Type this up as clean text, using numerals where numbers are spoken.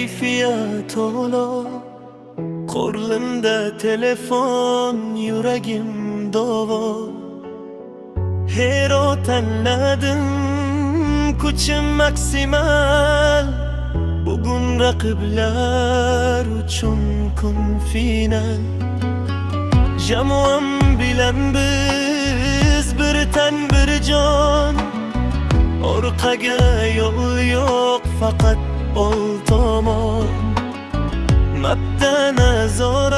kayfiyat ola. Qo'limda telefon, yuragim davo. Hero tanladim, kuchim maksimal. Bugun raqiblar uchun kun final. Jamoam bilan biz bir tan bir jon. Orqaga yo'l yo'q, faqat ol tomon. Mapda nazor